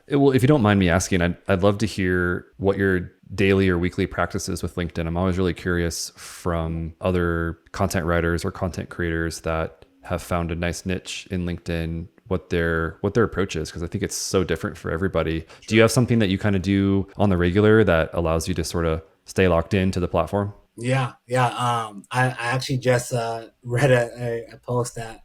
Well, if you don't mind me asking, I'd love to hear what your daily or weekly practices with LinkedIn. I'm always really curious from other content writers or content creators that have found a nice niche in LinkedIn what their approach is, because I think it's so different for everybody. Do you Sure. have something that you kind of do on the regular that allows you to sort of stay locked into the platform? Yeah, yeah. I actually just read a post that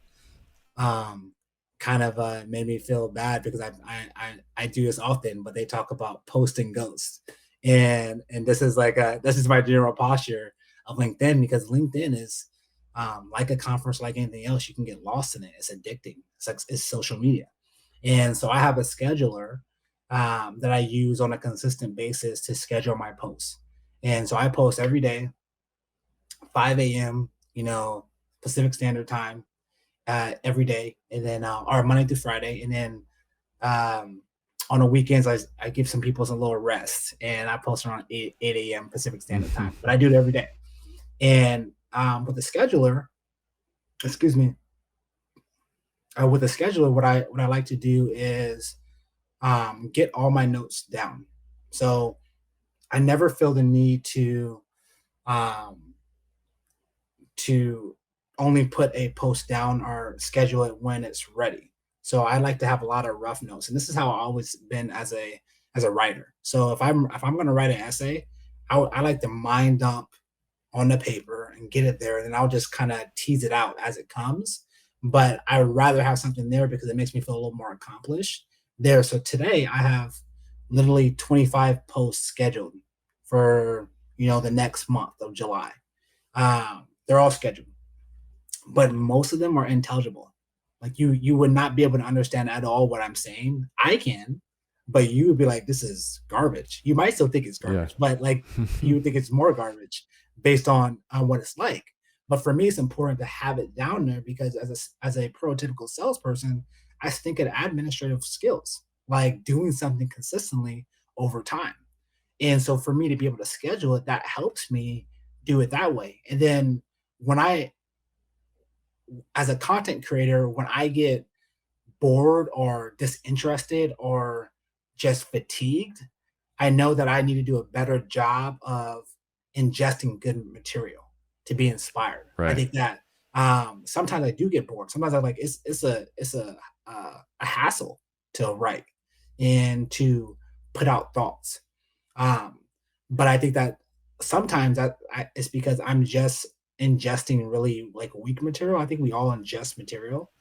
um, kind of made me feel bad because I do this often, but they talk about posting ghosts, and this is this is my general posture of LinkedIn because LinkedIn is like a conference, like anything else. You can get lost in it. It's addicting. It's social media, and so I have a scheduler that I use on a consistent basis to schedule my posts, and so I post every day, 5 a.m. Pacific Standard Time every day, and then or Monday through Friday, and then um, on the weekends I give some people some little rest, and I post around 8 a.m. Pacific Standard Time. But I do it every day, and with the scheduler, excuse me, with the scheduler, what I like to do is get all my notes down. So I never feel the need um, to only put a post down or schedule it when it's ready. So I like to have a lot of rough notes, and this is how I always been as a writer. So if I'm going to write an essay, I like to mind dump on the paper and get it there, and then I'll just kind of tease it out as it comes. But I would rather have something there because it makes me feel a little more accomplished there. So today I have literally 25 posts scheduled for the next month of July. They're all scheduled, but most of them are intelligible. Like you would not be able to understand at all what I'm saying. I can, but you would be like, this is garbage. You might still think it's Yeah. garbage, but like you would think it's more garbage based on what it's like. But for me, it's important to have it down there because as a prototypical salesperson, I think of administrative skills, like doing something consistently over time. And so for me to be able to schedule it, that helps me do it that way. And then when I as a content creator, when I get bored or disinterested or just fatigued, I know that I need to do a better job of ingesting good material to be inspired. I Right. think that sometimes I do get bored. Sometimes I'm like, a hassle to write and to put out thoughts. Um, but I think that sometimes it's because I'm just ingesting really like weak material. I think we all ingest material,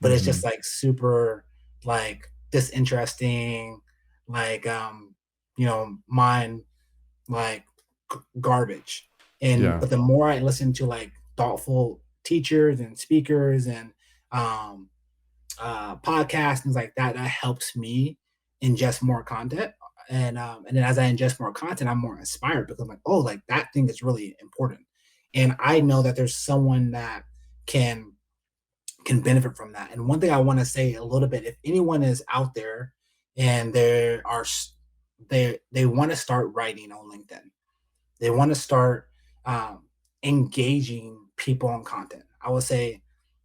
but it's Hmm. just like super like disinteresting, like mind like garbage. And Yeah. but the more I listen to like thoughtful teachers and speakers and um podcasts, things like that, that helps me ingest more content. And then as I ingest more content, I'm more inspired because I'm like, oh, like that thing is really important. And I know that there's someone that can can benefit from that. And one thing I want to say a little bit, if anyone is out there and they want to start writing on LinkedIn, they want to start um, engaging people on content. I would say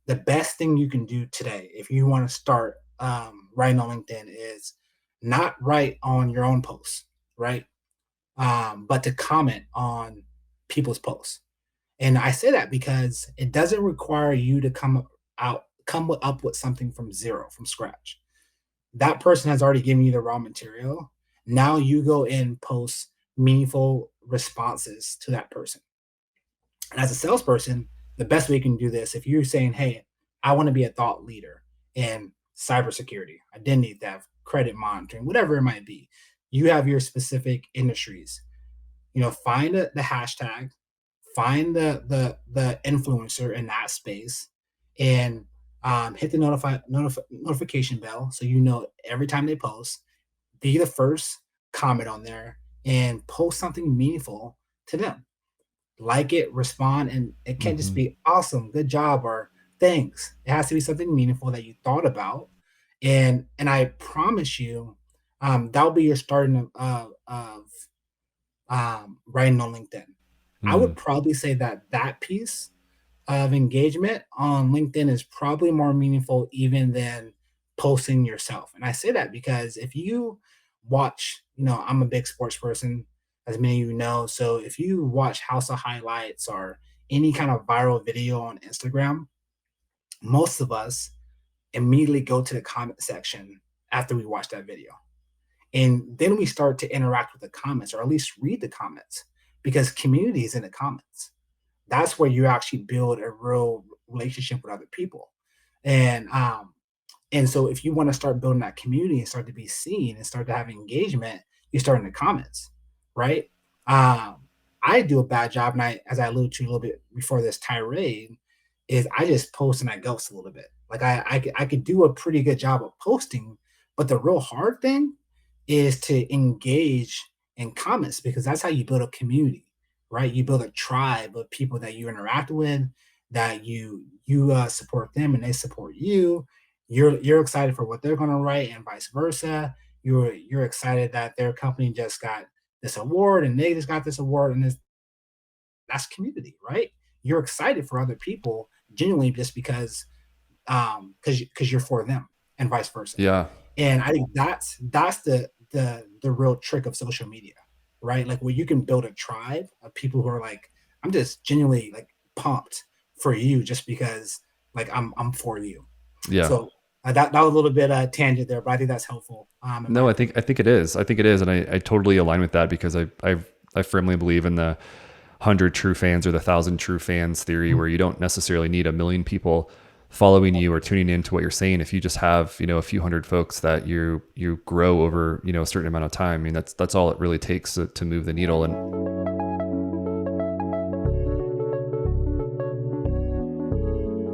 the best thing you can do today, if you want to start writing on LinkedIn, is not write on your own posts, right? But to comment on people's posts. And I say that because it doesn't require you to come up with something from zero, from scratch. That person has already given you the raw material. Now you go and post meaningful responses to that person. And as a salesperson, the best way you can do this, if you're saying, hey, I want to be a thought leader in cybersecurity, identity theft, credit monitoring, whatever it might be, you have your specific industries. Find the hashtag, find the influencer in that space, and hit the notification bell so you know every time they post. Be the first comment on there and post something meaningful to them. Like it, respond, and it can't just Hmm. be awesome, good job, or thanks. It has to be something meaningful that you thought about, and I promise you, that'll be your starting of writing on LinkedIn. I would Mm. probably say that that piece of engagement on LinkedIn is probably more meaningful even than posting yourself. And I say that because if you watch, I'm a big sports person, as many of you know. So if you watch House of Highlights or any kind of viral video on Instagram, most of us immediately go to the comment section after we watch that video. And then we start to interact with the comments, or at least read the comments, because community is in the comments. That's where you actually build a real relationship with other people. And and so if you want to start building that community and start to be seen and start to have engagement, you start in the comments, right? Um, I do a bad job, and as I alluded to a little bit before this tirade, is I just post and I ghost a little bit. Like I could do a pretty good job of posting, but the real hard thing is to engage in comments, because that's how you build a community, right? You build a tribe of people that you interact with, that you support them and they support you. You're excited for what they're going to write, and vice versa. You're excited that their company just got this award and they just got this award, and that's community, right? You're excited for other people genuinely just because you're for them, and vice versa. Yeah. And I think that's the real trick of social media, right? Like, where you can build a tribe of people who are like, I'm just genuinely like pumped for you just because like I'm for you. Yeah. So that was a little bit tangent there, but I think that's helpful. No, I think it is. I think it is, and I totally align with that, because I firmly believe in the 100 true fans or the 1,000 true fans theory, where you don't necessarily need a million people following you or tuning into what you're saying. If you just have, a few hundred folks that you grow over, a certain amount of time, I mean, that's all it really takes to move the needle. And